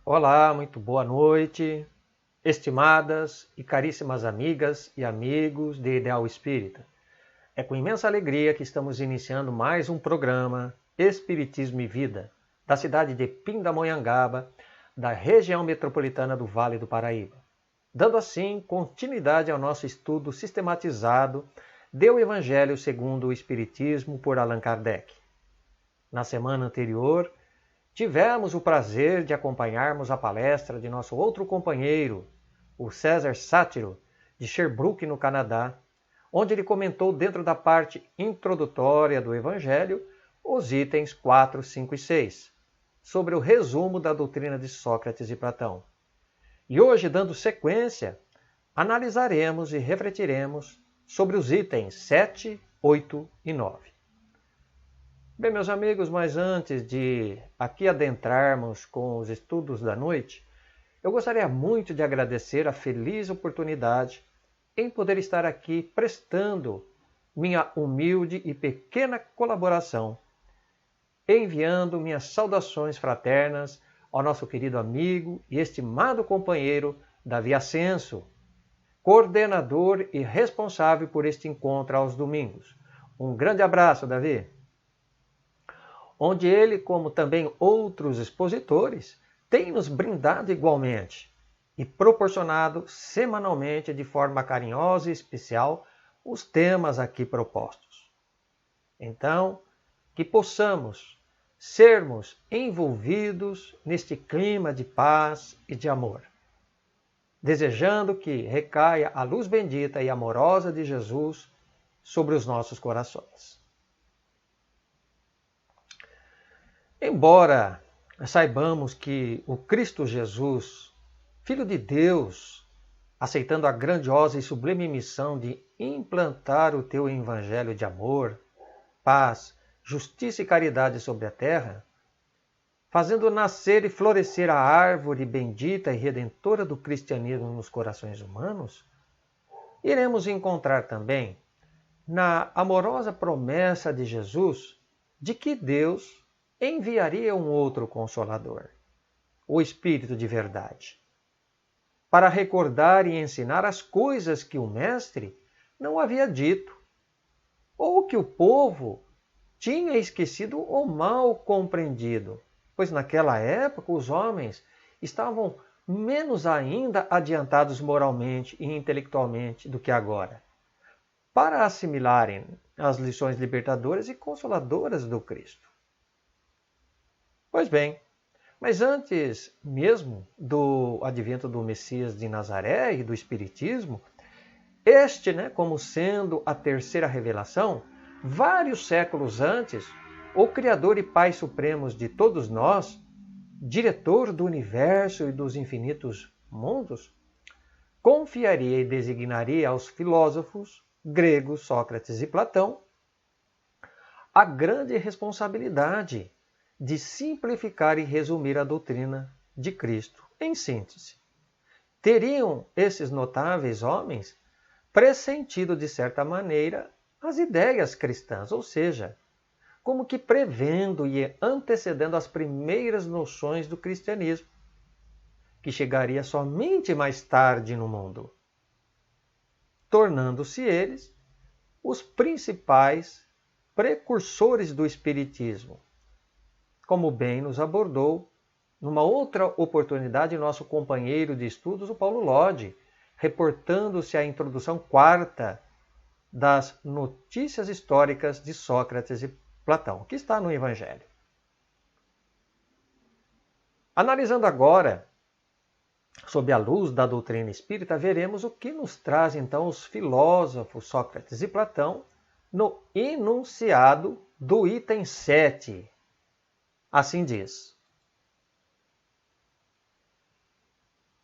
Olá, muito boa noite, estimadas e caríssimas amigas e amigos de Ideal Espírita. É com imensa alegria que estamos iniciando mais um programa Espiritismo e Vida, da cidade de Pindamonhangaba, da região metropolitana do Vale do Paraíba, dando assim continuidade ao nosso estudo sistematizado do Evangelho segundo o Espiritismo por Allan Kardec. Na semana anterior, tivemos o prazer de acompanharmos a palestra de nosso outro companheiro, o César Sátiro, de Sherbrooke, no Canadá, onde ele comentou dentro da parte introdutória do Evangelho os itens 4, 5 e 6, sobre o resumo da doutrina de Sócrates e Platão. E hoje, dando sequência, analisaremos e refletiremos sobre os itens 7, 8 e 9. Bem, meus amigos, mas antes de aqui adentrarmos com os estudos da noite, eu gostaria muito de agradecer a feliz oportunidade em poder estar aqui prestando minha humilde e pequena colaboração, enviando minhas saudações fraternas ao nosso querido amigo e estimado companheiro Davi Ascenso, coordenador e responsável por este encontro aos domingos. Um grande abraço, Davi! Onde ele, como também outros expositores, tem nos brindado igualmente e proporcionado semanalmente de forma carinhosa e especial os temas aqui propostos. Então, que possamos sermos envolvidos neste clima de paz e de amor, desejando que recaia a luz bendita e amorosa de Jesus sobre os nossos corações. Embora saibamos que o Cristo Jesus, Filho de Deus, aceitando a grandiosa e sublime missão de implantar o teu evangelho de amor, paz, justiça e caridade sobre a terra, fazendo nascer e florescer a árvore bendita e redentora do cristianismo nos corações humanos, iremos encontrar também na amorosa promessa de Jesus de que Deus enviaria um outro Consolador, o Espírito de Verdade, para recordar e ensinar as coisas que o Mestre não havia dito, ou que o povo tinha esquecido ou mal compreendido, pois naquela época os homens estavam menos ainda adiantados moralmente e intelectualmente do que agora, para assimilarem as lições libertadoras e consoladoras do Cristo. Pois bem, mas antes mesmo do advento do Messias de Nazaré e do Espiritismo, como sendo a terceira revelação, vários séculos antes, o Criador e Pai Supremos de todos nós, diretor do universo e dos infinitos mundos, confiaria e designaria aos filósofos gregos Sócrates e Platão a grande responsabilidade de simplificar e resumir a doutrina de Cristo em síntese. Teriam esses notáveis homens pressentido, de certa maneira, as ideias cristãs, ou seja, como que prevendo e antecedendo as primeiras noções do cristianismo, que chegaria somente mais tarde no mundo, tornando-se eles os principais precursores do espiritismo, como bem nos abordou numa outra oportunidade nosso companheiro de estudos, o Paulo Lodge, reportando-se à introdução quarta das notícias históricas de Sócrates e Platão, que está no Evangelho. Analisando agora, sob a luz da doutrina espírita, veremos o que nos traz então os filósofos Sócrates e Platão no enunciado do item 7. Assim diz: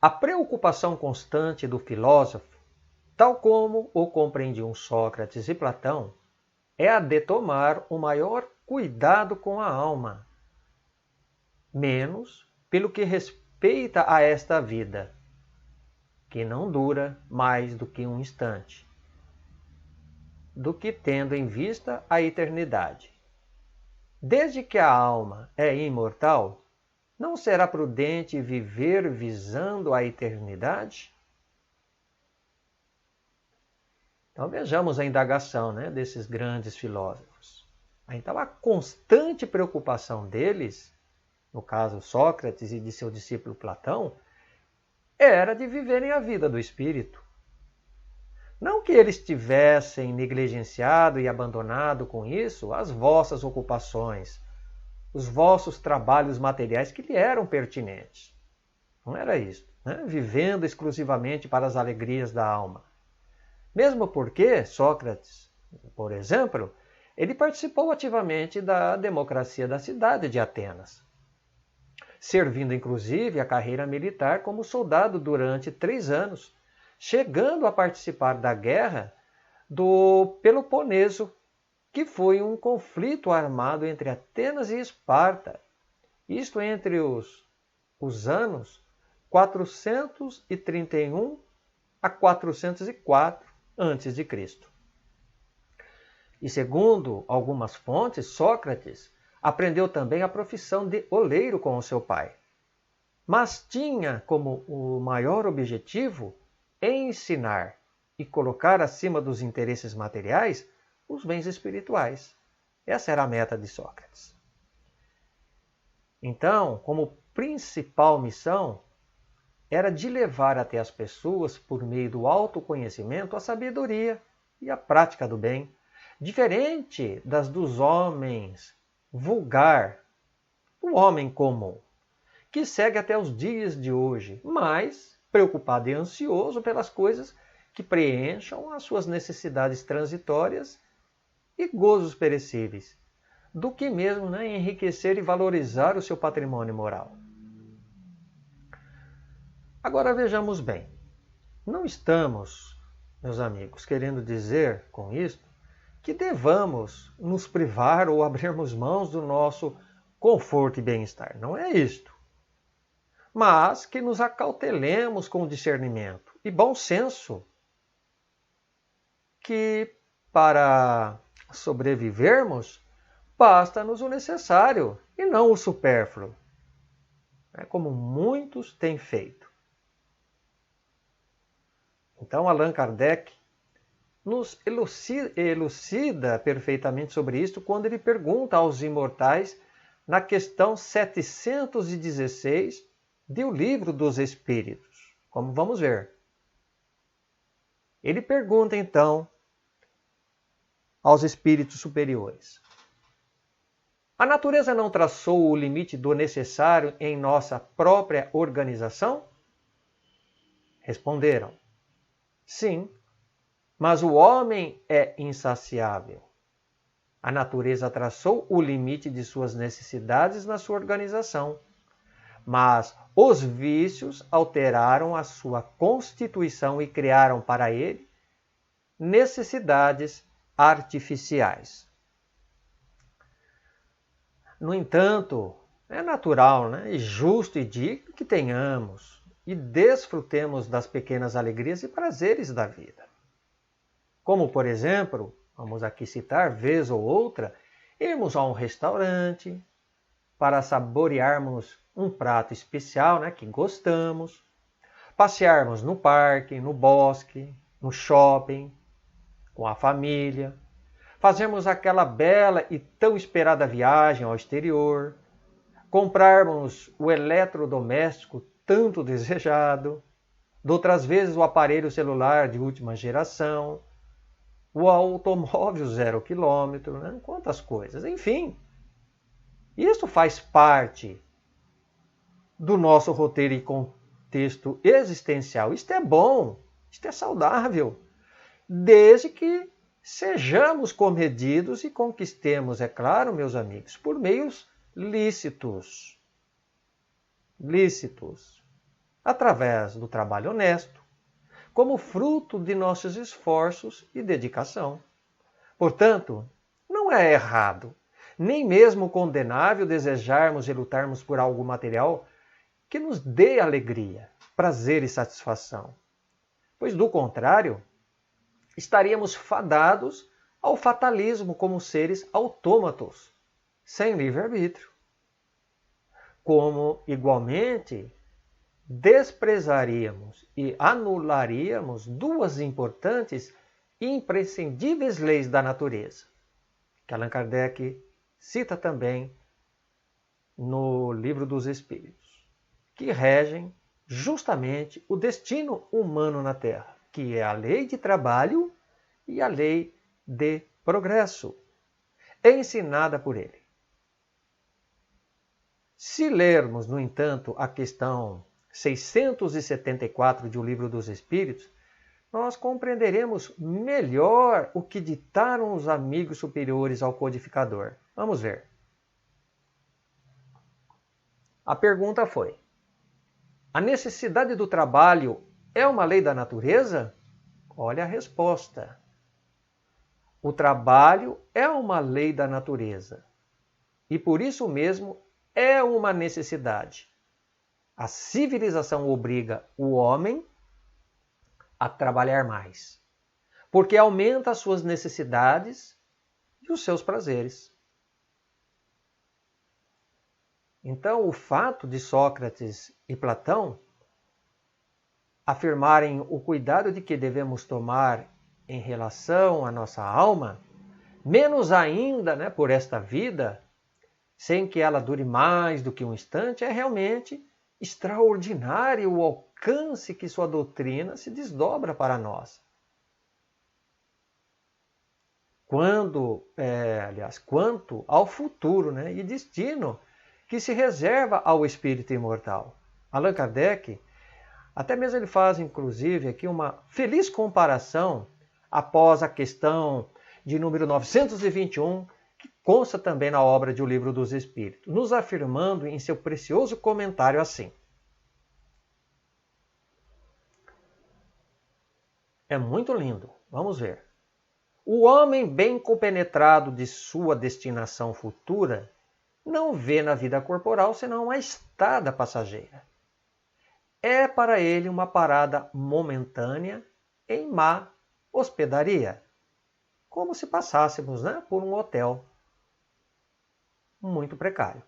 a preocupação constante do filósofo, tal como o compreendiam Sócrates e Platão, é a de tomar o maior cuidado com a alma, menos pelo que respeita a esta vida, que não dura mais do que um instante, do que tendo em vista a eternidade. Desde que a alma é imortal, não será prudente viver visando a eternidade? Então vejamos a indagação, desses grandes filósofos. Então a constante preocupação deles, no caso Sócrates e de seu discípulo Platão, era de viverem a vida do espírito. Não que eles tivessem negligenciado e abandonado com isso as vossas ocupações, os vossos trabalhos materiais que lhe eram pertinentes. Não era isso, vivendo exclusivamente para as alegrias da alma. Mesmo porque Sócrates, por exemplo, ele participou ativamente da democracia da cidade de Atenas, servindo inclusive a carreira militar como soldado durante 3 anos, chegando a participar da guerra do Peloponeso, que foi um conflito armado entre Atenas e Esparta, isto entre os anos 431 a 404 a.C. E segundo algumas fontes, Sócrates aprendeu também a profissão de oleiro com o seu pai, mas tinha como o maior objetivo ensinar e colocar acima dos interesses materiais os bens espirituais. Essa era a meta de Sócrates. Então, como principal missão, era de levar até as pessoas, por meio do autoconhecimento, a sabedoria e a prática do bem, diferente das dos homens vulgar, o homem comum, que segue até os dias de hoje, mas preocupado e ansioso pelas coisas que preencham as suas necessidades transitórias e gozos perecíveis, do que mesmo enriquecer e valorizar o seu patrimônio moral. Agora vejamos bem, não estamos, meus amigos, querendo dizer com isto que devamos nos privar ou abrirmos mãos do nosso conforto e bem-estar. Não é isto. Mas que nos acautelemos com discernimento e bom senso, que para sobrevivermos basta-nos o necessário e não o supérfluo, como muitos têm feito. Então Allan Kardec nos elucida perfeitamente sobre isto quando ele pergunta aos imortais na questão 716 do Livro dos Espíritos, como vamos ver. Ele pergunta então aos espíritos superiores: a natureza não traçou o limite do necessário em nossa própria organização? Responderam: sim, mas o homem é insaciável. A natureza traçou o limite de suas necessidades na sua organização, mas os vícios alteraram a sua constituição e criaram para ele necessidades artificiais. No entanto, é natural, e justo e digno que tenhamos e desfrutemos das pequenas alegrias e prazeres da vida. Como, por exemplo, vamos aqui citar, vez ou outra, irmos a um restaurante para saborearmos um prato especial que gostamos, passearmos no parque, no bosque, no shopping, com a família, fazermos aquela bela e tão esperada viagem ao exterior, comprarmos o eletrodoméstico tanto desejado, de outras vezes o aparelho celular de última geração, o automóvel 0 quilômetro, quantas coisas. Enfim, isso faz parte do nosso roteiro e contexto existencial. Isto é bom, isto é saudável, desde que sejamos comedidos e conquistemos, é claro, meus amigos, por meios lícitos, através do trabalho honesto, como fruto de nossos esforços e dedicação. Portanto, não é errado, nem mesmo condenável desejarmos e lutarmos por algo material que nos dê alegria, prazer e satisfação. Pois, do contrário, estaríamos fadados ao fatalismo como seres autômatos, sem livre-arbítrio. como igualmente desprezaríamos e anularíamos duas importantes e imprescindíveis leis da natureza, que Allan Kardec cita também no Livro dos Espíritos, que regem justamente o destino humano na Terra, que é a lei de trabalho e a lei de progresso, ensinada por ele. Se lermos, no entanto, a questão 674 de O Livro dos Espíritos, nós compreenderemos melhor o que ditaram os amigos superiores ao codificador. Vamos ver. A pergunta foi: a necessidade do trabalho é uma lei da natureza? Olha a resposta. O trabalho é uma lei da natureza e por isso mesmo é uma necessidade. A civilização obriga o homem a trabalhar mais, porque aumenta as suas necessidades e os seus prazeres. Então, o fato de Sócrates e Platão afirmarem o cuidado de que devemos tomar em relação à nossa alma, menos ainda, por esta vida, sem que ela dure mais do que um instante, é realmente extraordinário o alcance que sua doutrina se desdobra para nós. Quanto ao futuro e destino que se reserva ao espírito imortal. Allan Kardec, até mesmo ele faz, inclusive, aqui uma feliz comparação após a questão de número 921, que consta também na obra de O Livro dos Espíritos, nos afirmando em seu precioso comentário assim: é muito lindo, vamos ver. O homem bem compenetrado de sua destinação futura não vê na vida corporal senão uma estada passageira. É para ele uma parada momentânea em má hospedaria, como se passássemos por um hotel muito precário.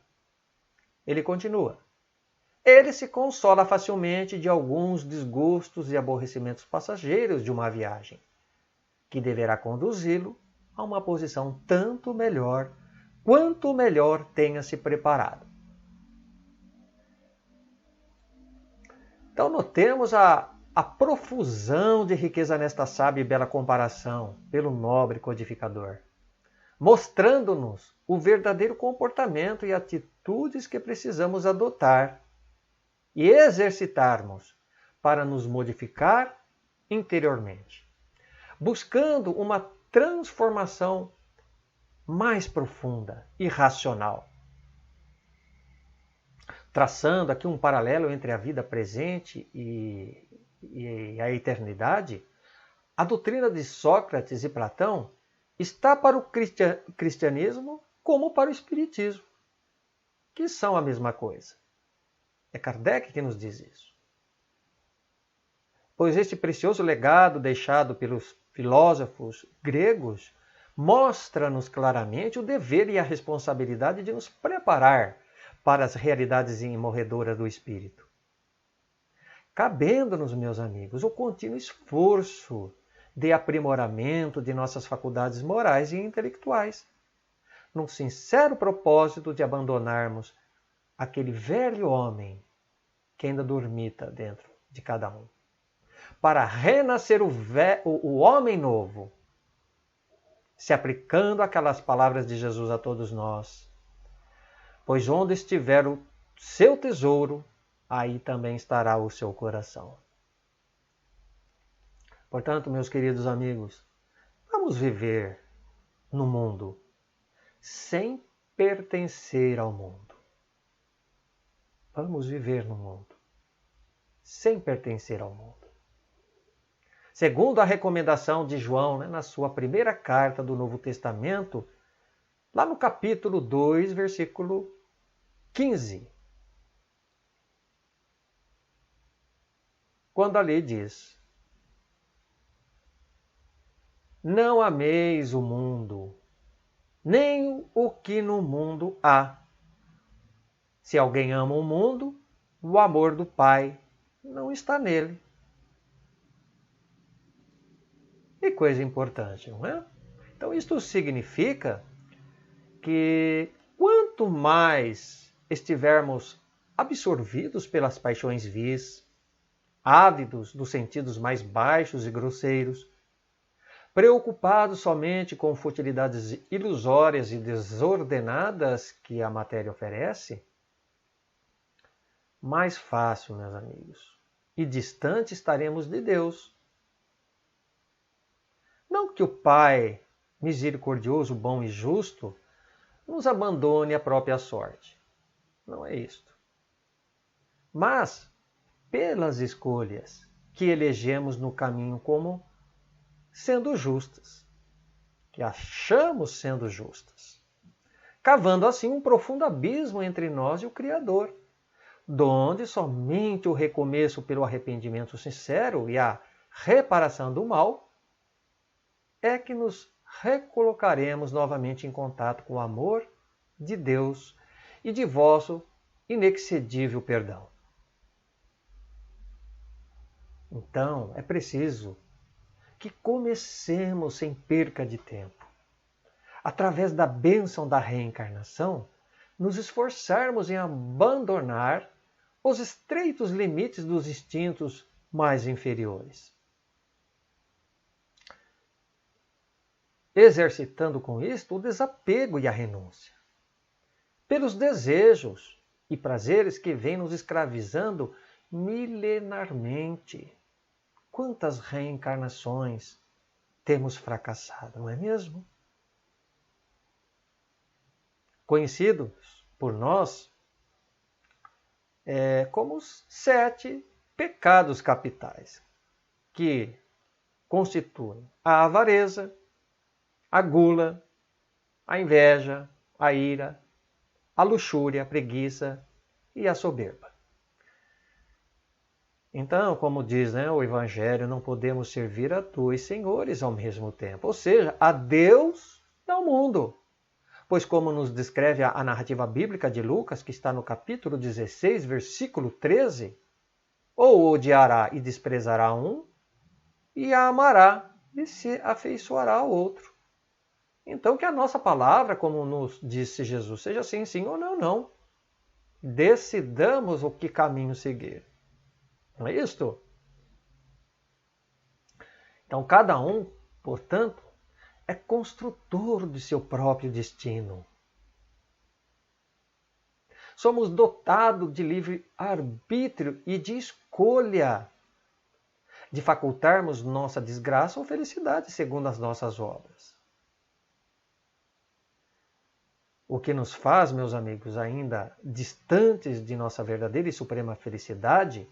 Ele continua: ele se consola facilmente de alguns desgostos e aborrecimentos passageiros de uma viagem, que deverá conduzi-lo a uma posição tanto melhor quanto melhor tenha se preparado. Então notemos a profusão de riqueza nesta sábia e bela comparação pelo nobre codificador, mostrando-nos o verdadeiro comportamento e atitudes que precisamos adotar e exercitarmos para nos modificar interiormente, buscando uma transformação mais profunda e racional. Traçando aqui um paralelo entre a vida presente e a eternidade, a doutrina de Sócrates e Platão está para o cristianismo como para o espiritismo, que são a mesma coisa. É Kardec que nos diz isso. Pois este precioso legado deixado pelos filósofos gregos mostra-nos claramente o dever e a responsabilidade de nos preparar para as realidades imorredoras do espírito. Cabendo-nos, meus amigos, o contínuo esforço de aprimoramento de nossas faculdades morais e intelectuais, num sincero propósito de abandonarmos aquele velho homem que ainda dormita dentro de cada um, para renascer o homem novo, se aplicando aquelas palavras de Jesus a todos nós: pois onde estiver o seu tesouro, aí também estará o seu coração. Portanto, meus queridos amigos, vamos viver no mundo sem pertencer ao mundo. Vamos viver no mundo sem pertencer ao mundo. Segundo a recomendação de João, na sua primeira carta do Novo Testamento, lá no capítulo 2, versículo 15. Quando ali diz: não ameis o mundo, nem o que no mundo há. Se alguém ama o mundo, o amor do Pai não está nele. E coisa importante, não é? Então, isto significa que quanto mais estivermos absorvidos pelas paixões vis, ávidos dos sentidos mais baixos e grosseiros, preocupados somente com futilidades ilusórias e desordenadas que a matéria oferece, mais fácil, meus amigos, e distante estaremos de Deus. Não que o Pai, misericordioso, bom e justo, nos abandone à própria sorte. Não é isto. Mas, pelas escolhas que elegemos no caminho como sendo justas, que achamos sendo justas, cavando assim um profundo abismo entre nós e o Criador, donde somente o recomeço pelo arrependimento sincero e a reparação do mal é que nos recolocaremos novamente em contato com o amor de Deus e de vosso inexcedível perdão. Então, é preciso que comecemos sem perca de tempo, através da bênção da reencarnação, nos esforçarmos em abandonar os estreitos limites dos instintos mais inferiores, exercitando com isto o desapego e a renúncia pelos desejos e prazeres que vêm nos escravizando milenarmente. Quantas reencarnações temos fracassado, não é mesmo? Conhecidos por nós como os 7 pecados capitais, que constituem a avareza, a gula, a inveja, a ira, a luxúria, a preguiça e a soberba. Então, como diz o Evangelho, não podemos servir a 2 senhores ao mesmo tempo, ou seja, a Deus e ao mundo. Pois como nos descreve a narrativa bíblica de Lucas, que está no capítulo 16, versículo 13, ou odiará e desprezará um, e a amará e se afeiçoará ao outro. Então que a nossa palavra, como nos disse Jesus, seja sim, sim ou não, não. Decidamos o que caminho seguir. Não é isto? Então cada um, portanto, é construtor de seu próprio destino. Somos dotados de livre arbítrio e de escolha, de facultarmos nossa desgraça ou felicidade segundo as nossas obras. O que nos faz, meus amigos, ainda distantes de nossa verdadeira e suprema felicidade,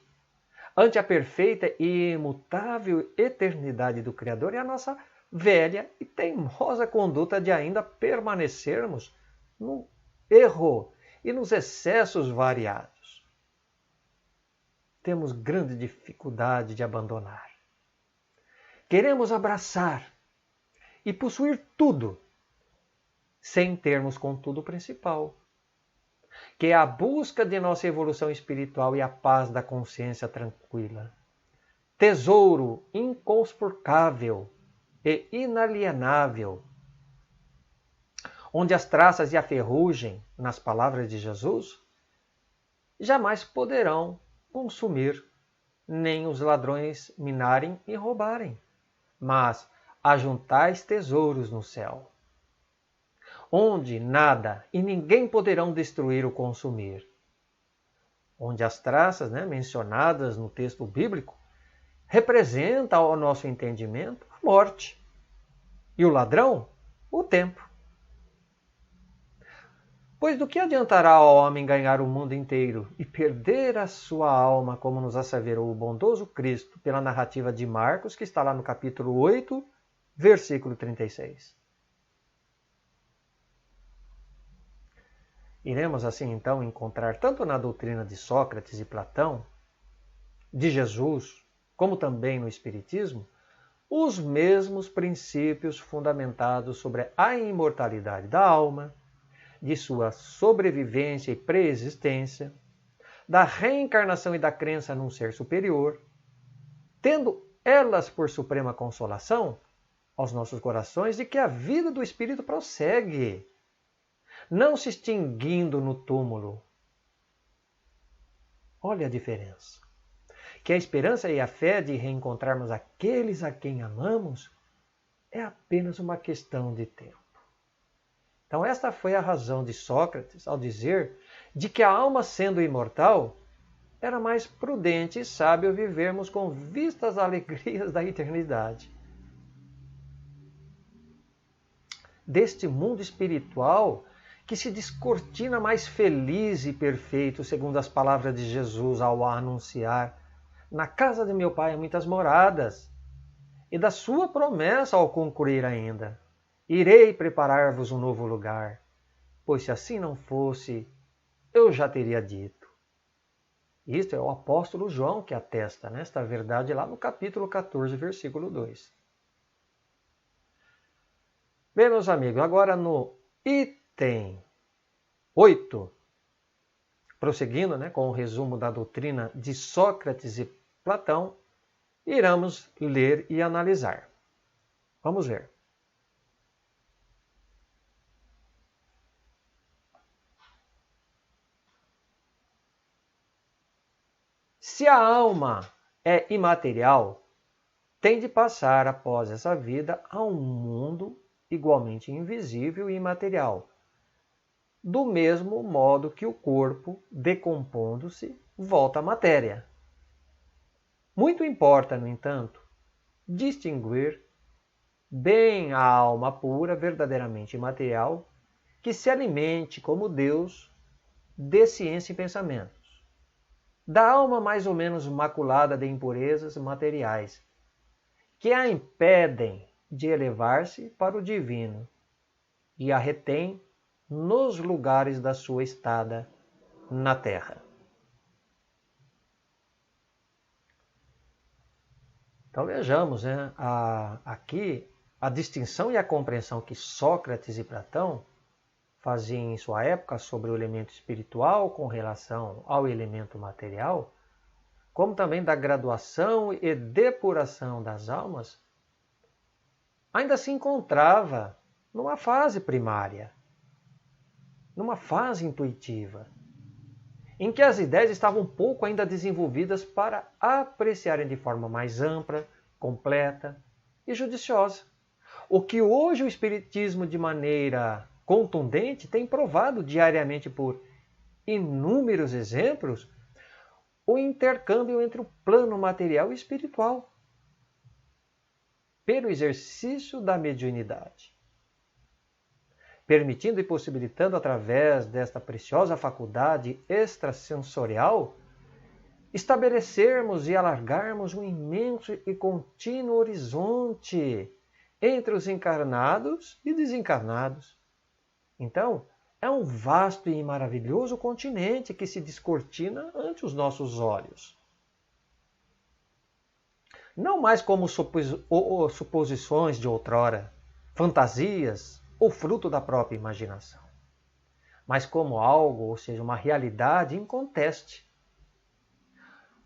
ante a perfeita e imutável eternidade do Criador, é a nossa velha e teimosa conduta de ainda permanecermos no erro e nos excessos variados. Temos grande dificuldade de abandonar. Queremos abraçar e possuir tudo, sem termos, contudo, o principal, que é a busca de nossa evolução espiritual e a paz da consciência tranquila. Tesouro inconspurcável e inalienável, onde as traças e a ferrugem, nas palavras de Jesus, jamais poderão consumir, nem os ladrões minarem e roubarem, mas ajuntais tesouros no céu, onde nada e ninguém poderão destruir ou consumir. Onde as traças mencionadas no texto bíblico representam ao nosso entendimento a morte e o ladrão, o tempo. Pois do que adiantará ao homem ganhar o mundo inteiro e perder a sua alma, como nos asseverou o bondoso Cristo pela narrativa de Marcos, que está lá no capítulo 8, versículo 36. Iremos assim então encontrar tanto na doutrina de Sócrates e Platão, de Jesus, como também no Espiritismo, os mesmos princípios fundamentados sobre a imortalidade da alma, de sua sobrevivência e preexistência, da reencarnação e da crença num ser superior, tendo elas por suprema consolação aos nossos corações de que a vida do espírito prossegue, não se extinguindo no túmulo. Olha a diferença. Que a esperança e a fé de reencontrarmos aqueles a quem amamos é apenas uma questão de tempo. Então esta foi a razão de Sócrates ao dizer de que a alma sendo imortal, era mais prudente e sábio vivermos com vistas às alegrias da eternidade. Deste mundo espiritual que se descortina mais feliz e perfeito, segundo as palavras de Jesus ao anunciar: na casa de meu Pai há muitas moradas, e da sua promessa ao concluir ainda: irei preparar-vos um novo lugar, pois se assim não fosse, eu já teria dito. Isto é o apóstolo João que atesta esta verdade lá no capítulo 14, versículo 2. Bem, meus amigos, agora no item 8, prosseguindo com o resumo da doutrina de Sócrates e Platão, iremos ler e analisar. Vamos ver. Se a alma é imaterial, tem de passar após essa vida a um mundo igualmente invisível e imaterial, do mesmo modo que o corpo, decompondo-se, volta à matéria. Muito importa, no entanto, distinguir bem a alma pura, verdadeiramente imaterial, que se alimente como Deus de ciência e pensamentos, da alma mais ou menos maculada de impurezas materiais, que a impedem de elevar-se para o divino e a retém nos lugares da sua estada na terra. Então vejamos aqui a distinção e a compreensão que Sócrates e Platão faziam em sua época sobre o elemento espiritual com relação ao elemento material, como também da graduação e depuração das almas, ainda se encontrava numa fase primária, numa fase intuitiva, em que as ideias estavam pouco ainda desenvolvidas para apreciarem de forma mais ampla, completa e judiciosa. O que hoje o Espiritismo, de maneira contundente, tem provado diariamente por inúmeros exemplos, o intercâmbio entre o plano material e espiritual, pelo exercício da mediunidade, permitindo e possibilitando, através desta preciosa faculdade extrasensorial, estabelecermos e alargarmos um imenso e contínuo horizonte entre os encarnados e desencarnados. Então, é um vasto e maravilhoso continente que se descortina ante os nossos olhos. Não mais como suposições de outrora, fantasias ou fruto da própria imaginação, mas como algo, ou seja, uma realidade inconteste,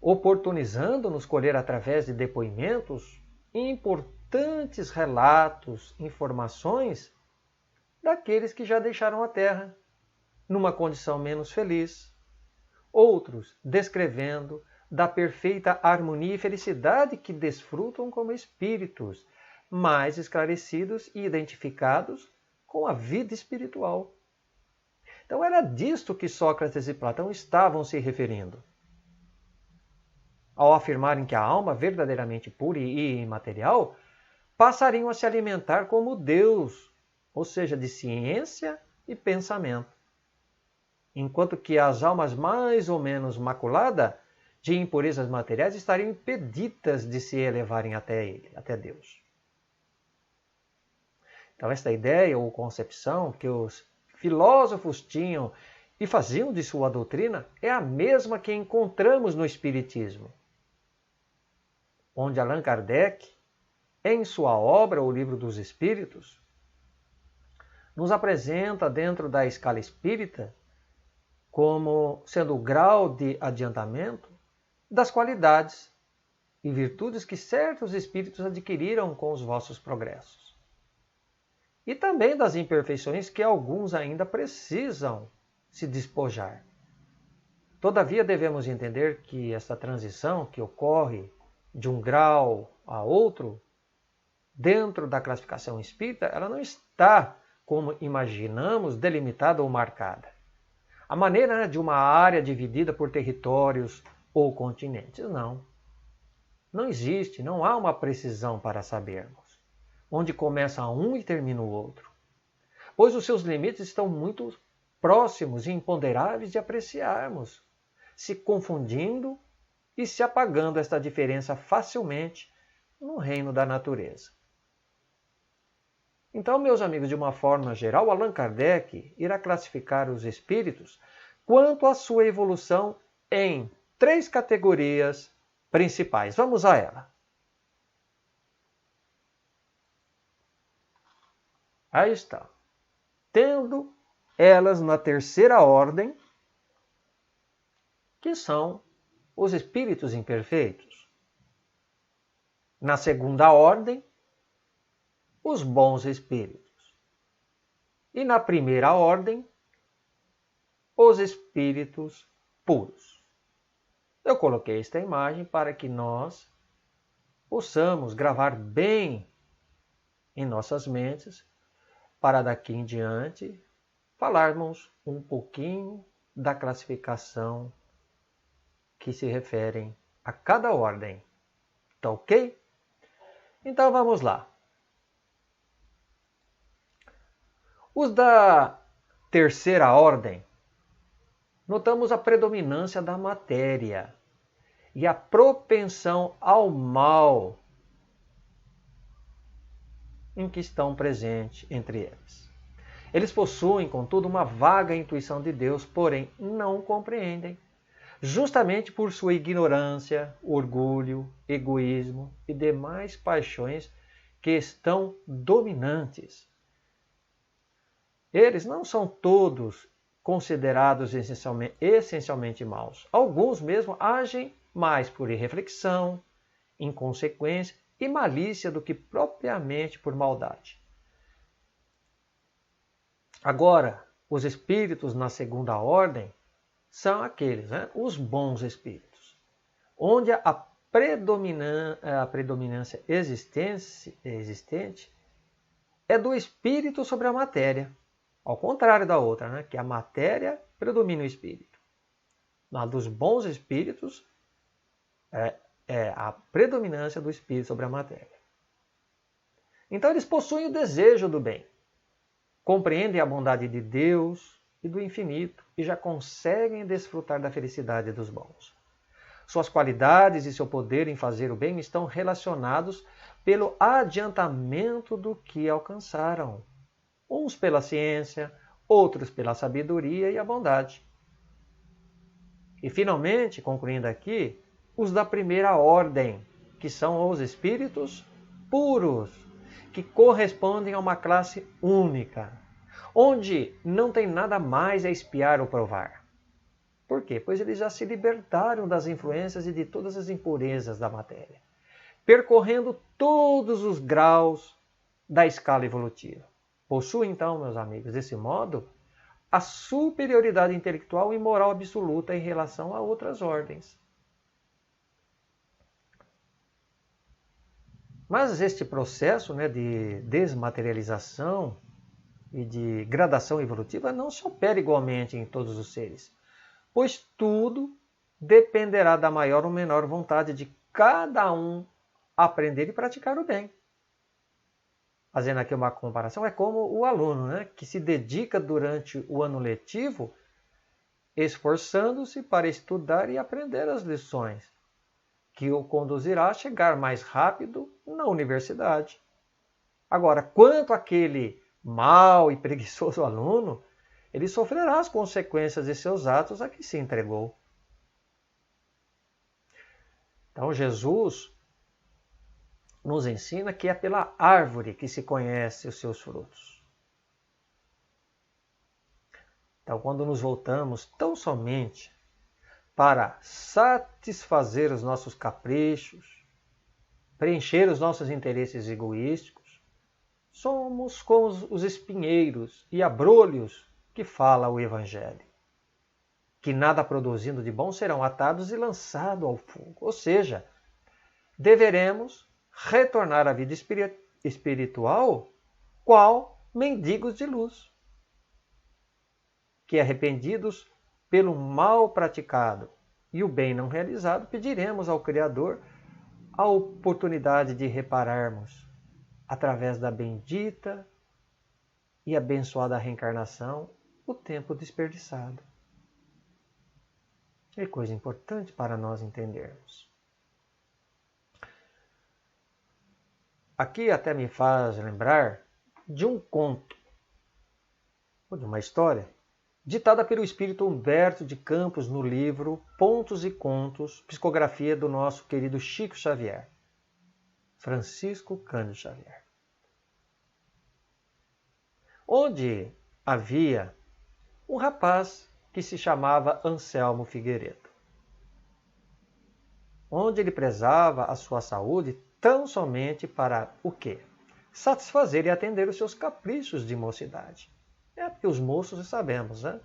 oportunizando-nos colher através de depoimentos importantes relatos, informações daqueles que já deixaram a Terra numa condição menos feliz, outros descrevendo da perfeita harmonia e felicidade que desfrutam como espíritos mais esclarecidos e identificados com a vida espiritual. Então era disto que Sócrates e Platão estavam se referindo, ao afirmarem que a alma verdadeiramente pura e imaterial passariam a se alimentar como Deus, ou seja, de ciência e pensamento, enquanto que as almas mais ou menos maculadas de impurezas materiais estariam impedidas de se elevarem até Ele, até Deus. Então esta ideia ou concepção que os filósofos tinham e faziam de sua doutrina é a mesma que encontramos no Espiritismo, onde Allan Kardec, em sua obra O Livro dos Espíritos, nos apresenta dentro da escala espírita como sendo o grau de adiantamento das qualidades e virtudes que certos espíritos adquiriram com os vossos progressos. E também das imperfeições que alguns ainda precisam se despojar. Todavia, devemos entender que essa transição que ocorre de um grau a outro, dentro da classificação espírita, ela não está, como imaginamos, delimitada ou marcada. A maneira de uma área dividida por territórios ou continentes, não. Não existe, não há uma precisão para sabermos onde começa um e termina o outro, pois os seus limites estão muito próximos e imponderáveis de apreciarmos, se confundindo e se apagando esta diferença facilmente no reino da natureza. Então, meus amigos, de uma forma geral, Allan Kardec irá classificar os espíritos quanto à sua evolução em 3 categorias principais. Vamos a ela. Aí está. Tendo elas na terceira ordem, que são os espíritos imperfeitos. Na segunda ordem, os bons espíritos. E na primeira ordem, os espíritos puros. Eu coloquei esta imagem para que nós possamos gravar bem em nossas mentes, para daqui em diante falarmos um pouquinho da classificação que se referem a cada ordem. Tá ok? Então vamos lá. Os da terceira ordem, notamos a predominância da matéria e a propensão ao mal em que estão presentes entre eles. Eles possuem, contudo, uma vaga intuição de Deus, porém não o compreendem, justamente por sua ignorância, orgulho, egoísmo e demais paixões que estão dominantes. Eles não são todos considerados essencialmente maus. Alguns mesmo agem mais por irreflexão, inconsequência e malícia do que propriamente por maldade. Agora, os espíritos na segunda ordem são aqueles, os bons espíritos, onde a predominância existente é do espírito sobre a matéria, ao contrário da outra, que a matéria predomina o espírito. Na dos bons espíritos é a predominância do espírito sobre a matéria. Então eles possuem o desejo do bem, compreendem a bondade de Deus e do infinito e já conseguem desfrutar da felicidade dos bons. Suas qualidades e seu poder em fazer o bem estão relacionados pelo adiantamento do que alcançaram. Uns pela ciência, outros pela sabedoria e a bondade. E finalmente, concluindo aqui, os da primeira ordem, que são os espíritos puros, que correspondem a uma classe única, onde não tem nada mais a expiar ou provar. Por quê? Pois eles já se libertaram das influências e de todas as impurezas da matéria, percorrendo todos os graus da escala evolutiva. Possuem, então, meus amigos, desse modo, a superioridade intelectual e moral absoluta em relação a outras ordens. Mas este processo de desmaterialização e de gradação evolutiva não se opera igualmente em todos os seres, pois tudo dependerá da maior ou menor vontade de cada um aprender e praticar o bem. Fazendo aqui uma comparação, é como o aluno, que se dedica durante o ano letivo, esforçando-se para estudar e aprender as lições, que o conduzirá a chegar mais rápido na universidade. Agora, quanto àquele mau e preguiçoso aluno, ele sofrerá as consequências de seus atos a que se entregou. Então, Jesus nos ensina que é pela árvore que se conhece os seus frutos. Então, quando nos voltamos tão somente para satisfazer os nossos caprichos, preencher os nossos interesses egoísticos, somos como os espinheiros e abrolhos que fala o Evangelho, que nada produzindo de bom serão atados e lançados ao fogo. Ou seja, deveremos retornar à vida espiritual qual mendigos de luz, que arrependidos pelo mal praticado e o bem não realizado, pediremos ao Criador a oportunidade de repararmos, através da bendita e abençoada reencarnação, o tempo desperdiçado. É coisa importante para nós entendermos. Aqui até me faz lembrar de um conto, ou de uma história, ditada pelo espírito Humberto de Campos no livro Pontos e Contos, psicografia do nosso querido Chico Xavier, Francisco Cândido Xavier. Onde havia um rapaz que se chamava Anselmo Figueiredo, onde ele prezava a sua saúde tão somente para o quê? Satisfazer e atender os seus caprichos de mocidade. É porque os moços, sabemos, né?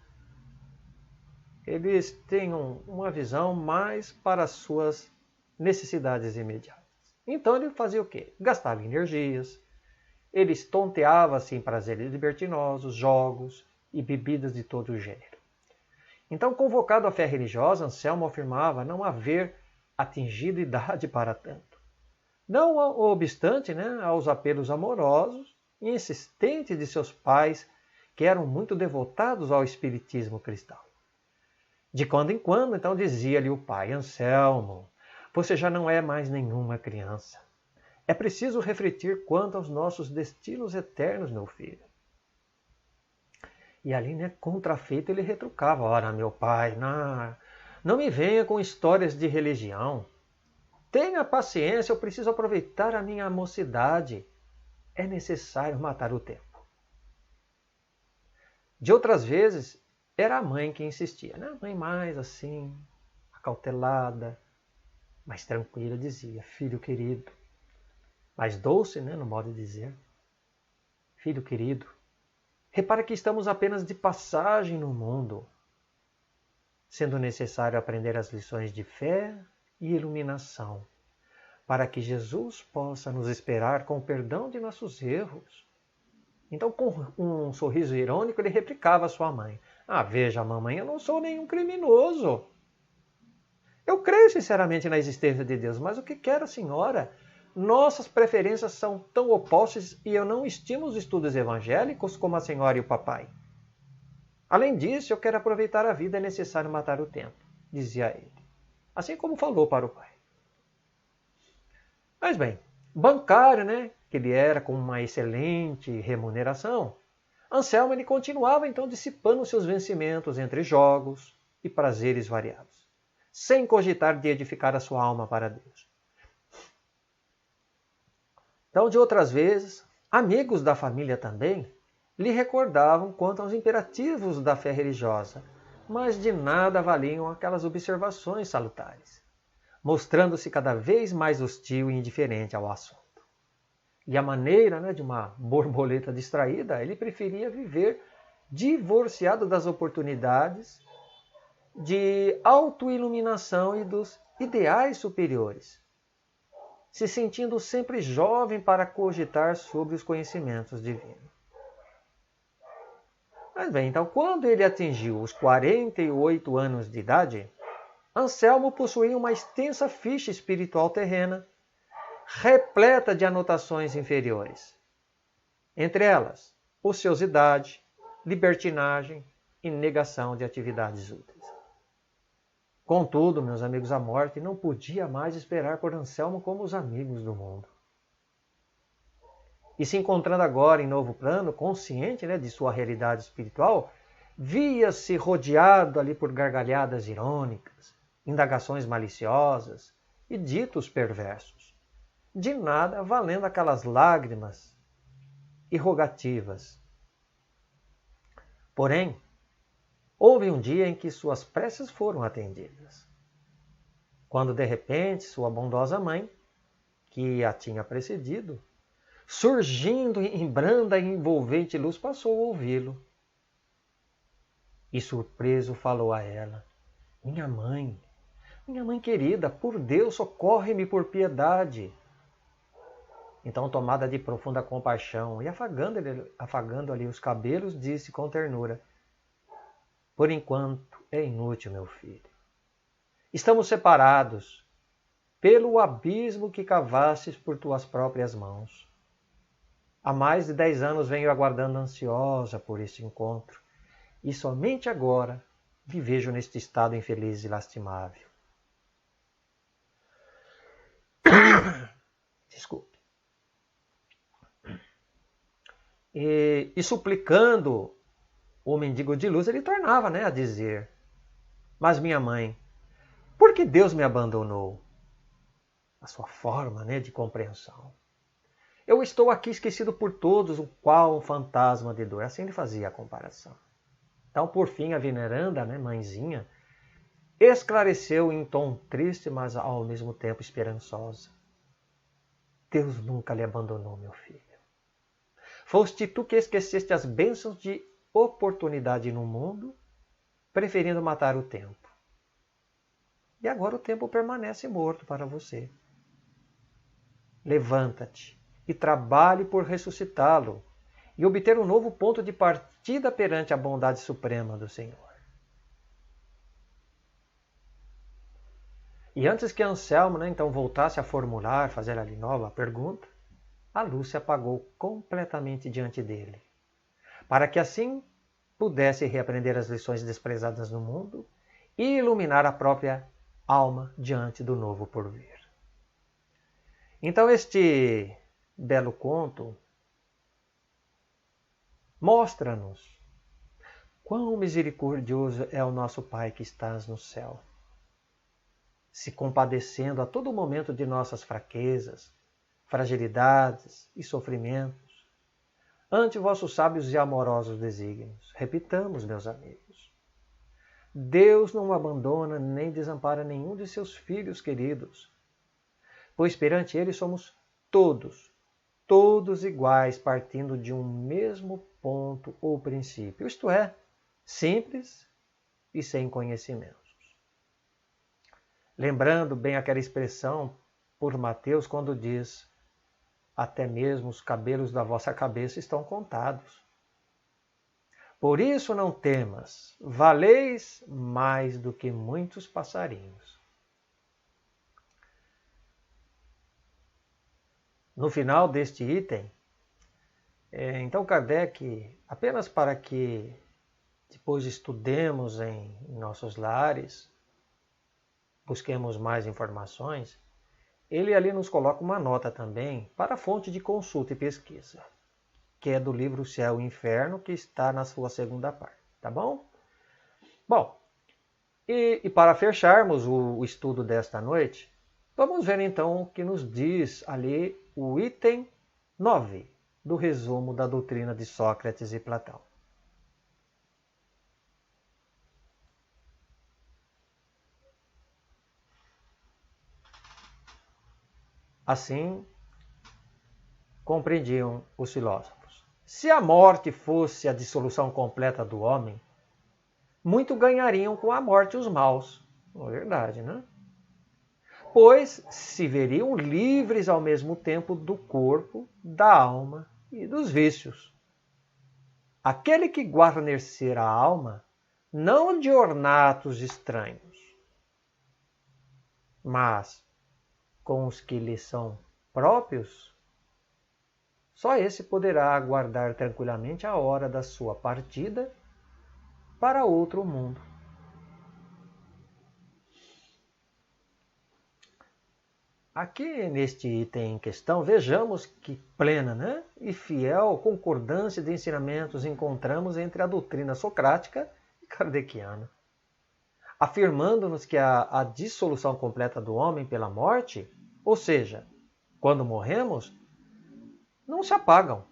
Eles têm uma visão mais para as suas necessidades imediatas. Então ele fazia o quê? Gastava energias, ele estonteava-se em prazeres libertinosos, jogos e bebidas de todo o gênero. Então, convocado à fé religiosa, Anselmo afirmava não haver atingido idade para tanto. Não obstante, aos apelos amorosos e insistentes de seus pais, que eram muito devotados ao espiritismo cristão. De quando em quando, então, dizia-lhe o pai: Anselmo, você já não é mais nenhuma criança. É preciso refletir quanto aos nossos destinos eternos, meu filho. E ali, contrafeito, ele retrucava: ora, meu pai, não me venha com histórias de religião. Tenha paciência, eu preciso aproveitar a minha mocidade. É necessário matar o tempo. De outras vezes, era a mãe que insistia. A mãe mais assim, acautelada, mais tranquila, dizia: filho querido, mais doce, no modo de dizer: filho querido, repara que estamos apenas de passagem no mundo, sendo necessário aprender as lições de fé e iluminação, para que Jesus possa nos esperar com o perdão de nossos erros. Então, com um sorriso irônico, ele replicava à sua mãe: veja, mamãe, eu não sou nenhum criminoso. Eu creio sinceramente na existência de Deus, mas o que quer a senhora? Nossas preferências são tão opostas e eu não estimo os estudos evangélicos como a senhora e o papai. Além disso, eu quero aproveitar a vida, é necessário matar o tempo, dizia ele. Assim como falou para o pai. Mas bem, bancário, que ele era com uma excelente remuneração, Anselmo ele continuava então dissipando seus vencimentos entre jogos e prazeres variados, sem cogitar de edificar a sua alma para Deus. Então, de outras vezes, amigos da família também lhe recordavam quanto aos imperativos da fé religiosa, mas de nada valiam aquelas observações salutares, mostrando-se cada vez mais hostil e indiferente ao assunto. E a maneira de uma borboleta distraída, ele preferia viver divorciado das oportunidades de autoiluminação e dos ideais superiores, se sentindo sempre jovem para cogitar sobre os conhecimentos divinos. Mas bem, então, quando ele atingiu os 48 anos de idade, Anselmo possuía uma extensa ficha espiritual terrena, repleta de anotações inferiores. Entre elas, ociosidade, libertinagem e negação de atividades úteis. Contudo, meus amigos, a morte não podia mais esperar por Anselmo como os amigos do mundo. E se encontrando agora em novo plano, consciente de sua realidade espiritual, via-se rodeado ali por gargalhadas irônicas, indagações maliciosas e ditos perversos. De nada valendo aquelas lágrimas e rogativas. Porém, Houve um dia em que suas preces foram atendidas, quando de repente sua bondosa mãe, que a tinha precedido, surgindo em branda e envolvente luz, passou a ouvi-lo. E surpreso falou a ela: minha mãe querida, por Deus, socorre-me por piedade. Então, tomada de profunda compaixão e afagando ali os cabelos, disse com ternura: por enquanto é inútil, meu filho. Estamos separados pelo abismo que cavastes por tuas próprias mãos. Há mais de 10 anos venho aguardando ansiosa por este encontro, e somente agora me vejo neste estado infeliz e lastimável. Desculpe. E suplicando o mendigo de luz, ele tornava a dizer: mas minha mãe, por que Deus me abandonou? A sua forma de compreensão. Eu estou aqui esquecido por todos, o qual um fantasma de dor. Assim ele fazia a comparação. Então, por fim, a veneranda, mãezinha, esclareceu em tom triste, mas ao mesmo tempo esperançosa: Deus nunca lhe abandonou, meu filho. Foste tu que esqueceste as bênçãos de oportunidade no mundo, preferindo matar o tempo. E agora o tempo permanece morto para você. Levanta-te e trabalhe por ressuscitá-lo e obter um novo ponto de partida perante a bondade suprema do Senhor. E antes que Anselmo então voltasse a formular, fazer ali nova pergunta, a luz se apagou completamente diante dele, para que assim pudesse reaprender as lições desprezadas no mundo e iluminar a própria alma diante do novo porvir. Então este belo conto mostra-nos quão misericordioso é o nosso Pai que estás no céu, se compadecendo a todo momento de nossas fraquezas, fragilidades e sofrimentos, ante vossos sábios e amorosos desígnios. Repitamos, meus amigos, Deus não abandona nem desampara nenhum de seus filhos queridos, pois perante Ele somos todos iguais, partindo de um mesmo ponto ou princípio, isto é, simples e sem conhecimentos. Lembrando bem aquela expressão por Mateus, quando diz: até mesmo os cabelos da vossa cabeça estão contados. Por isso não temas, valeis mais do que muitos passarinhos. No final deste item, então Kardec, apenas para que depois estudemos em nossos lares, busquemos mais informações, ele ali nos coloca uma nota também para a fonte de consulta e pesquisa, que é do livro Céu e Inferno, que está na sua segunda parte, tá bom? Bom, e para fecharmos o estudo desta noite, vamos ver então o que nos diz ali o item 9 do resumo da doutrina de Sócrates e Platão. Assim compreendiam os filósofos: se a morte fosse a dissolução completa do homem, muito ganhariam com a morte os maus. Não é verdade, né? Pois se veriam livres ao mesmo tempo do corpo, da alma e dos vícios. Aquele que guarnecer a alma, não de ornatos estranhos, mas com os que lhe são próprios, só esse poderá aguardar tranquilamente a hora da sua partida para outro mundo. Aqui neste item em questão, vejamos que plena e fiel concordância de ensinamentos encontramos entre a doutrina socrática e kardeciana, afirmando-nos que a dissolução completa do homem pela morte, ou seja, quando morremos, não se apagam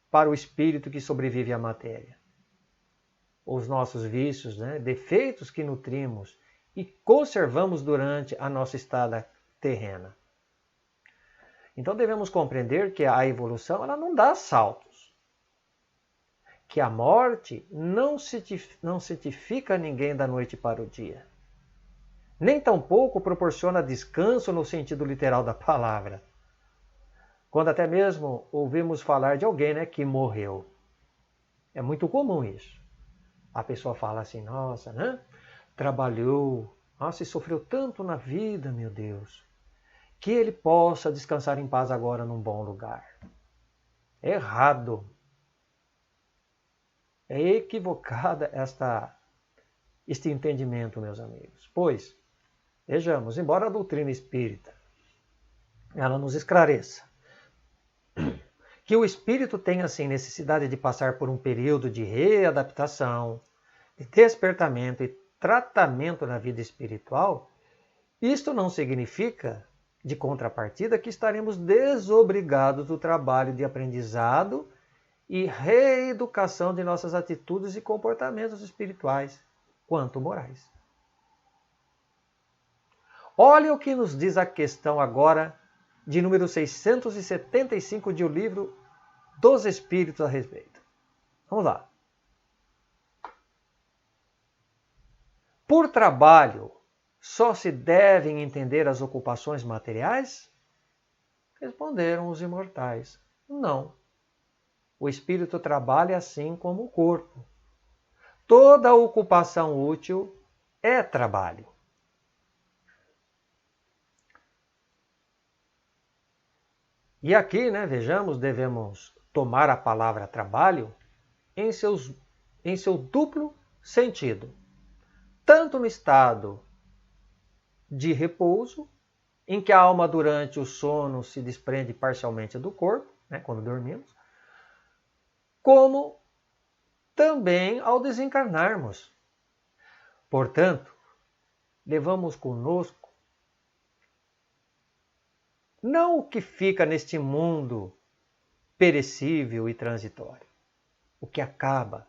para o espírito que sobrevive à matéria. os nossos vícios, né? Defeitos que nutrimos e conservamos durante a nossa estada terrena. Então devemos compreender que a evolução ela não dá saltos. Que a morte não certifica ninguém da noite para o dia. Nem tampouco proporciona descanso no sentido literal da palavra. Quando até mesmo ouvimos falar de alguém, né, que morreu. É muito comum isso. A pessoa fala assim, nossa, né? Trabalhou, nossa, e sofreu tanto na vida, meu Deus, que ele possa descansar em paz agora num bom lugar. É errado. É equivocada este entendimento, meus amigos. Pois, vejamos, embora a doutrina espírita ela nos esclareça que o espírito tem, assim, necessidade de passar por um período de readaptação, de despertamento e tratamento na vida espiritual, isto não significa, de contrapartida, que estaremos desobrigados do trabalho de aprendizado e reeducação de nossas atitudes e comportamentos espirituais, quanto morais. Olha o que nos diz a questão agora de número 675 de O Livro dos Espíritos a respeito. Vamos lá. Por trabalho, só se devem entender as ocupações materiais? Responderam os imortais. Não. O espírito trabalha assim como o corpo. Toda ocupação útil é trabalho. E aqui, né, vejamos, devemos tomar a palavra trabalho em seu duplo sentido. Tanto no estado de repouso, em que a alma durante o sono se desprende parcialmente do corpo, né, quando dormimos, como também ao desencarnarmos. Portanto, levamos conosco não o que fica neste mundo perecível e transitório, o que acaba,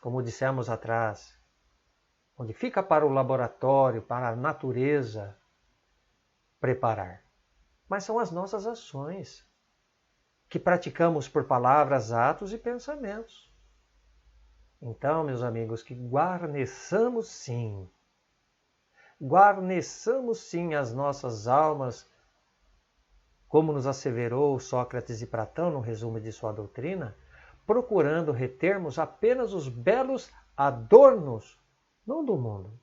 como dissemos atrás, onde fica para o laboratório, para a natureza preparar. Mas são as nossas ações, que praticamos por palavras, atos e pensamentos. Então, meus amigos, que guarneçamos sim as nossas almas, como nos asseverou Sócrates e Platão no resumo de sua doutrina, procurando retermos apenas os belos adornos, não do mundo,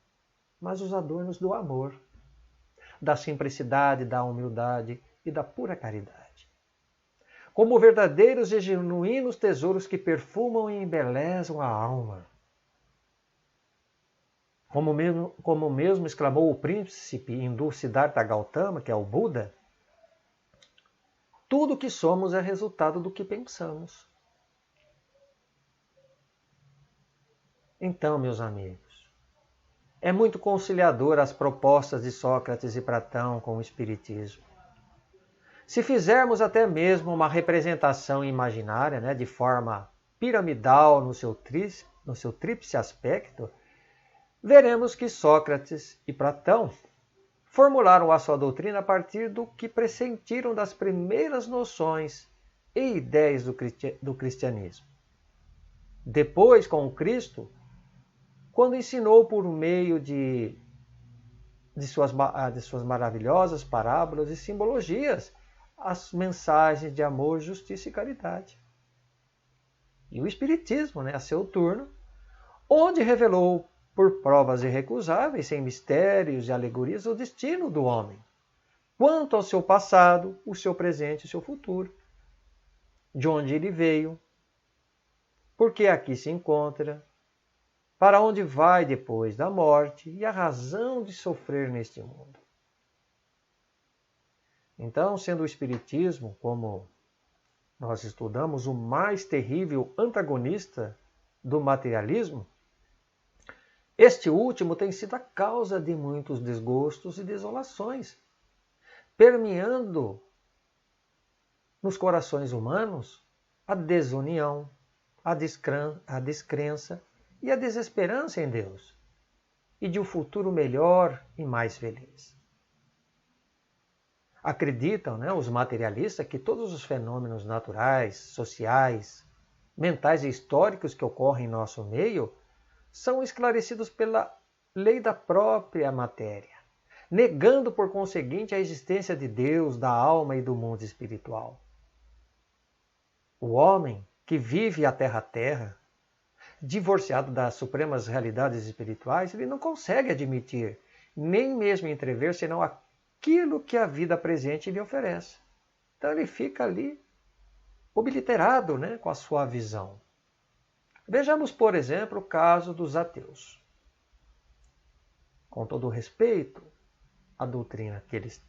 mas os adornos do amor, da simplicidade, da humildade e da pura caridade. Como verdadeiros e genuínos tesouros que perfumam e embelezam a alma. Como mesmo exclamou o príncipe hindu Siddhartha Gautama, que é o Buda, tudo o que somos é resultado do que pensamos. Então, meus amigos, é muito conciliador as propostas de Sócrates e Platão com o Espiritismo. Se fizermos até mesmo uma representação imaginária, né, de forma piramidal no seu tríplice aspecto, veremos que Sócrates e Platão formularam a sua doutrina a partir do que pressentiram das primeiras noções e ideias do cristianismo. Depois, com o Cristo, quando ensinou por meio de suas maravilhosas parábolas e simbologias as mensagens de amor, justiça e caridade. E o Espiritismo, né, a seu turno, onde revelou por provas irrecusáveis, sem mistérios e alegorias, o destino do homem, quanto ao seu passado, o seu presente e o seu futuro, de onde ele veio, por que aqui se encontra, para onde vai depois da morte e a razão de sofrer neste mundo. Então, sendo o Espiritismo, como nós estudamos, o mais terrível antagonista do materialismo, este último tem sido a causa de muitos desgostos e desolações, permeando nos corações humanos a desunião, a descrença e a desesperança em Deus e de um futuro melhor e mais feliz. Acreditam, os materialistas, que todos os fenômenos naturais, sociais, mentais e históricos que ocorrem em nosso meio são esclarecidos pela lei da própria matéria, negando por conseguinte a existência de Deus, da alma e do mundo espiritual. O homem que vive a terra, divorciado das supremas realidades espirituais, ele não consegue admitir, nem mesmo entrever, senão aquilo que a vida presente lhe oferece. Então ele fica ali obliterado, com a sua visão. Vejamos, por exemplo, o caso dos ateus. Com todo o respeito à doutrina que eles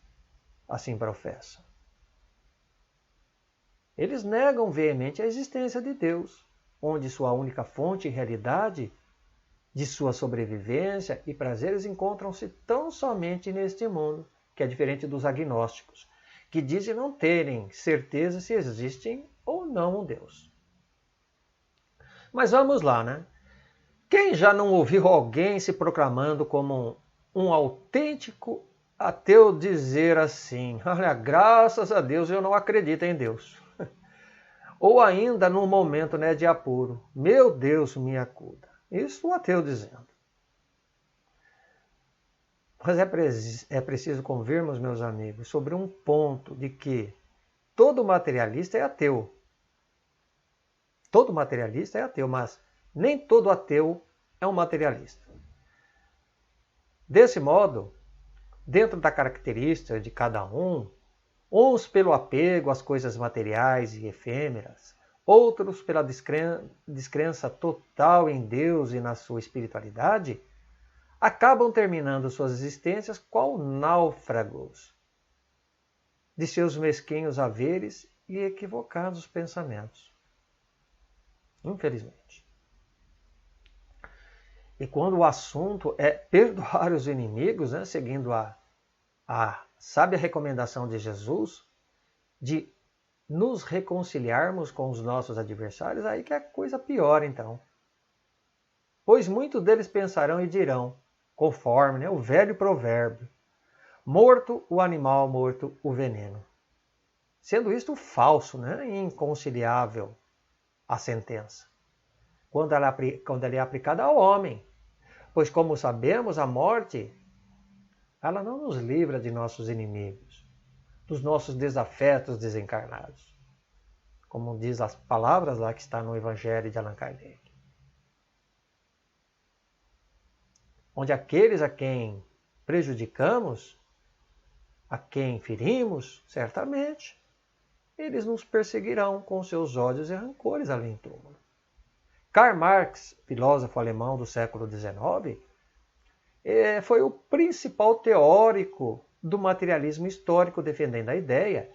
assim professam. Eles negam veemente a existência de Deus, onde sua única fonte e realidade de sua sobrevivência e prazeres encontram-se tão somente neste mundo, que é diferente dos agnósticos, que dizem não terem certeza se existem ou não um Deus. Mas vamos lá, Quem já não ouviu alguém se proclamando como um autêntico ateu dizer assim: olha, graças a Deus eu não acredito em Deus. Ou ainda num momento de apuro: meu Deus me acuda. Isso o ateu dizendo. Mas é preciso convirmos, meus amigos, sobre um ponto de que todo materialista é ateu. Todo materialista é ateu, mas nem todo ateu é um materialista. Desse modo, dentro da característica de cada um, uns pelo apego às coisas materiais e efêmeras, outros pela descrença total em Deus e na sua espiritualidade, acabam terminando suas existências qual náufragos de seus mesquinhos haveres e equivocados pensamentos. Infelizmente. E quando o assunto é perdoar os inimigos, seguindo a sábia recomendação de Jesus de nos reconciliarmos com os nossos adversários, aí que a coisa piora então. Pois muitos deles pensarão e dirão, conforme o velho provérbio: morto o animal, morto o veneno. Sendo isto falso, e inconciliável a sentença, quando ela é aplicada ao homem. Pois, como sabemos, a morte ela não nos livra de nossos inimigos, dos nossos desafetos desencarnados, como diz as palavras lá que está no Evangelho de Allan Kardec. Onde aqueles a quem prejudicamos, a quem ferimos, certamente, eles nos perseguirão com seus ódios e rancores além do túmulo. Karl Marx, filósofo alemão do século XIX, foi o principal teórico do materialismo histórico, defendendo a ideia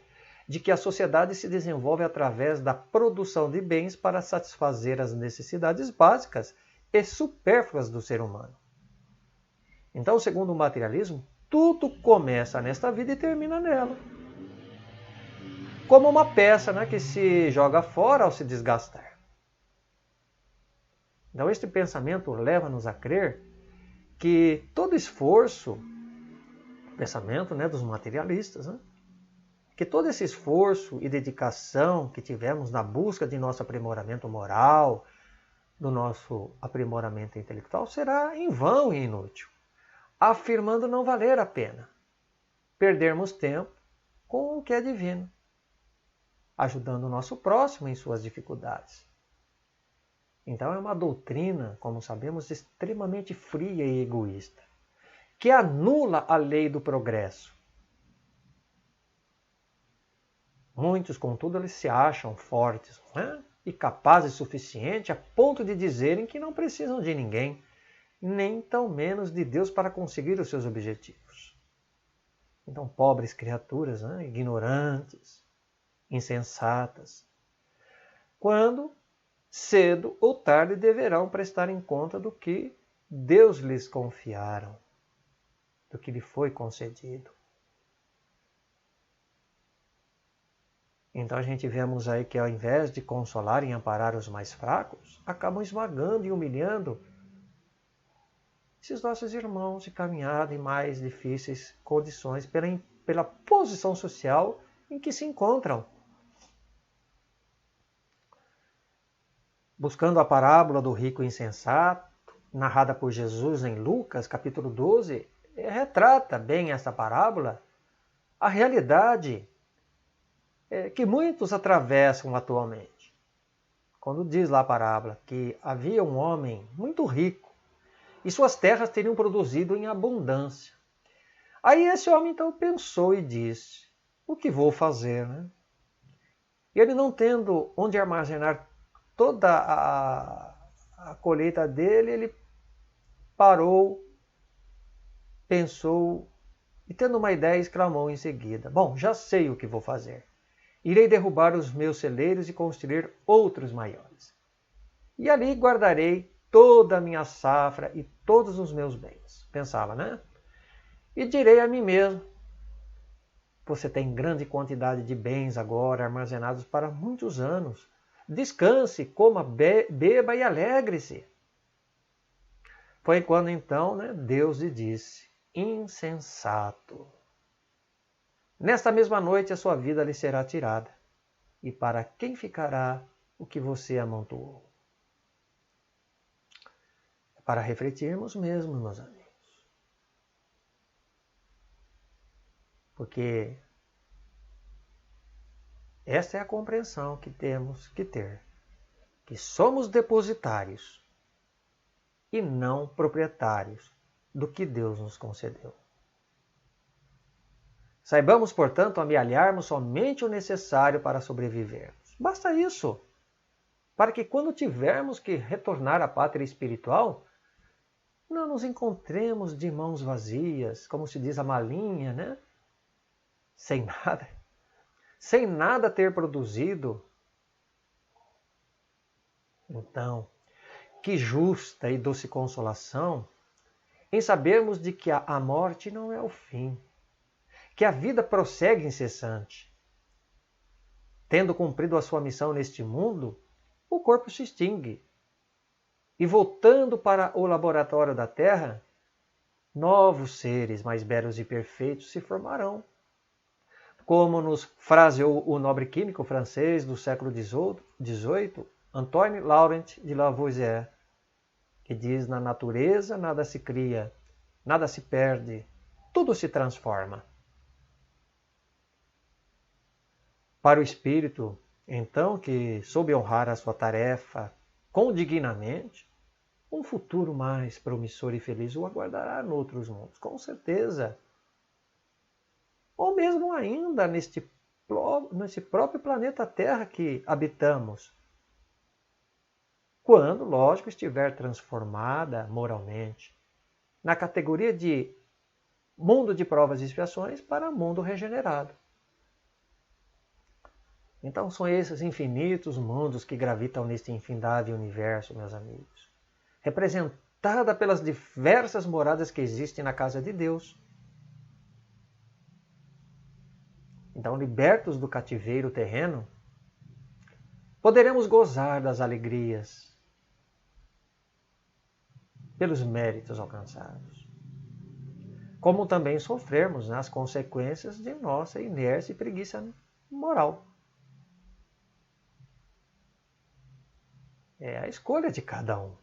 de que a sociedade se desenvolve através da produção de bens para satisfazer as necessidades básicas e supérfluas do ser humano. Então, segundo o materialismo, tudo começa nesta vida e termina nela. Como uma peça que se joga fora ao se desgastar. Então, este pensamento leva-nos a crer que todo esforço, pensamento dos materialistas, que todo esse esforço e dedicação que tivemos na busca de nosso aprimoramento moral, do nosso aprimoramento intelectual, será em vão e inútil, afirmando não valer a pena perdermos tempo com o que é divino, ajudando o nosso próximo em suas dificuldades. Então é uma doutrina, como sabemos, extremamente fria e egoísta, que anula a lei do progresso. Muitos, contudo, eles se acham fortes e capazes o suficiente a ponto de dizerem que não precisam de ninguém, nem tão menos de Deus para conseguir os seus objetivos. Então, pobres criaturas, ignorantes, insensatas, quando cedo ou tarde deverão prestar em conta do que Deus lhes confiaram, do que lhe foi concedido. Então a gente vemos aí que ao invés de consolar e amparar os mais fracos, acabam esmagando e humilhando esses nossos irmãos de caminhada em mais difíceis condições pela posição social em que se encontram. Buscando a parábola do rico insensato, narrada por Jesus em Lucas, capítulo 12, retrata bem essa parábola a realidade que muitos atravessam atualmente. Quando diz lá a parábola que havia um homem muito rico e suas terras teriam produzido em abundância. Aí esse homem então pensou e disse, o que vou fazer, né? E ele não tendo onde armazenar toda a colheita dele, ele parou, pensou e tendo uma ideia exclamou em seguida, bom, já sei o que vou fazer. Irei derrubar os meus celeiros e construir outros maiores. E ali guardarei toda a minha safra e todos os meus bens. Pensava, né? E direi a mim mesmo, você tem grande quantidade de bens agora armazenados para muitos anos. Descanse, coma, beba e alegre-se. Foi quando então Deus lhe disse, insensato. Nesta mesma noite a sua vida lhe será tirada. E para quem ficará o que você amontoou? É para refletirmos mesmo, meus amigos. Porque essa é a compreensão que temos que ter. Que somos depositários e não proprietários do que Deus nos concedeu. Saibamos, portanto, amealharmos somente o necessário para sobrevivermos. Basta isso, para que quando tivermos que retornar à pátria espiritual, não nos encontremos de mãos vazias, como se diz a malinha, né? Sem nada ter produzido. Então, que justa e doce consolação em sabermos de que a morte não é o fim, que a vida prossegue incessante. Tendo cumprido a sua missão neste mundo, o corpo se extingue. E voltando para o laboratório da Terra, novos seres mais belos e perfeitos se formarão. Como nos fraseou o nobre químico francês do século XVIII, Antoine Laurent de Lavoisier, que diz, na natureza nada se cria, nada se perde, tudo se transforma. Para o espírito, então, que soube honrar a sua tarefa condignamente, um futuro mais promissor e feliz o aguardará noutros mundos, com certeza. Ou mesmo ainda neste próprio planeta Terra que habitamos. Quando, lógico, estiver transformada moralmente na categoria de mundo de provas e expiações para mundo regenerado. Então são esses infinitos mundos que gravitam neste infindável universo, meus amigos, representada pelas diversas moradas que existem na casa de Deus. Então, libertos do cativeiro terreno, poderemos gozar das alegrias pelos méritos alcançados, como também sofrermos as consequências de nossa inércia e preguiça moral. É a escolha de cada um.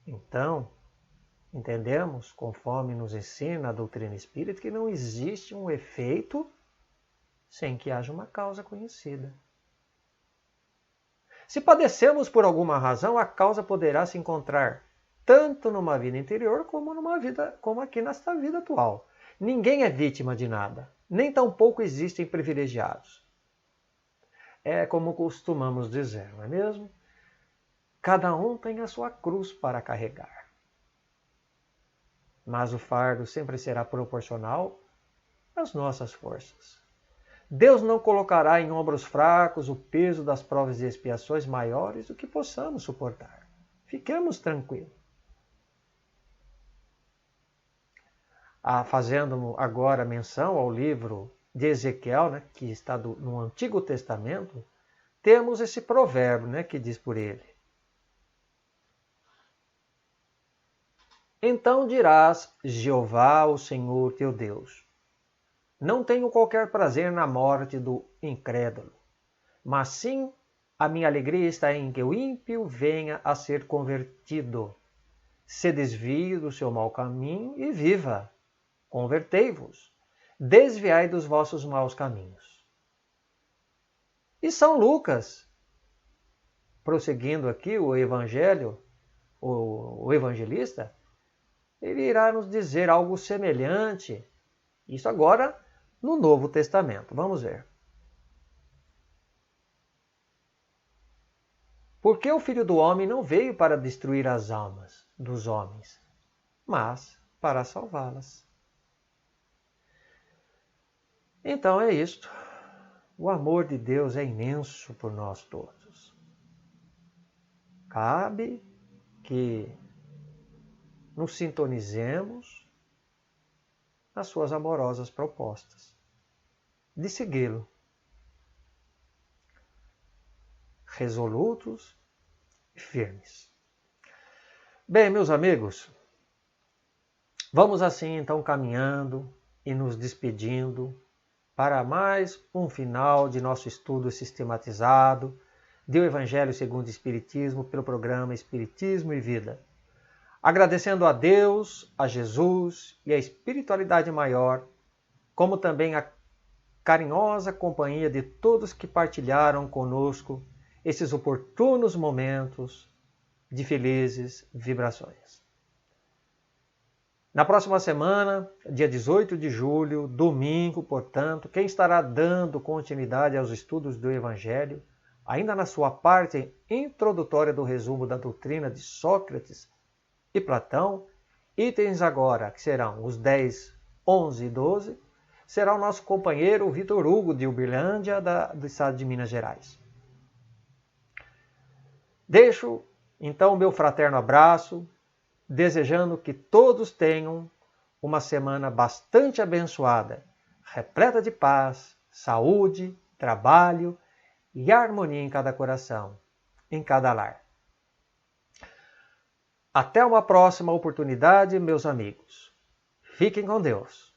Então, entendemos, conforme nos ensina a doutrina espírita, que não existe um efeito sem que haja uma causa conhecida. Se padecemos por alguma razão, a causa poderá se encontrar tanto numa vida interior como aqui nesta vida atual. Ninguém é vítima de nada, nem tampouco existem privilegiados. É como costumamos dizer, não é mesmo? Cada um tem a sua cruz para carregar. Mas o fardo sempre será proporcional às nossas forças. Deus não colocará em ombros fracos o peso das provas e expiações maiores do que possamos suportar. Fiquemos tranquilos. Fazendo agora menção ao livro de Ezequiel, né, que está no Antigo Testamento, temos esse provérbio, né, que diz por ele: Então dirás, Jeová, o Senhor teu Deus, não tenho qualquer prazer na morte do incrédulo, mas sim a minha alegria está em que o ímpio venha a ser convertido. Se desvie do seu mau caminho e viva. Convertei-vos. Desviai dos vossos maus caminhos. E São Lucas, prosseguindo aqui o evangelho, o evangelista, ele irá nos dizer algo semelhante. Isso agora no Novo Testamento. Vamos ver. Porque o Filho do Homem não veio para destruir as almas dos homens, mas para salvá-las. Então é isto. O amor de Deus é imenso por nós todos. Cabe que nos sintonizemos nas suas amorosas propostas de segui-lo, resolutos e firmes. Bem, meus amigos, vamos assim então caminhando e nos despedindo para mais um final de nosso estudo sistematizado do Evangelho segundo o Espiritismo pelo programa Espiritismo e Vida. Agradecendo a Deus, a Jesus e a espiritualidade maior, como também a carinhosa companhia de todos que partilharam conosco esses oportunos momentos de felizes vibrações. Na próxima semana, dia 18 de julho, domingo, portanto, quem estará dando continuidade aos estudos do Evangelho, ainda na sua parte introdutória do resumo da doutrina de Sócrates e Platão, itens agora que serão os 10, 11 e 12, será o nosso companheiro Vitor Hugo de Uberlândia, do estado de Minas Gerais. Deixo então o meu fraterno abraço, desejando que todos tenham uma semana bastante abençoada, repleta de paz, saúde, trabalho e harmonia em cada coração, em cada lar. Até uma próxima oportunidade, meus amigos. Fiquem com Deus.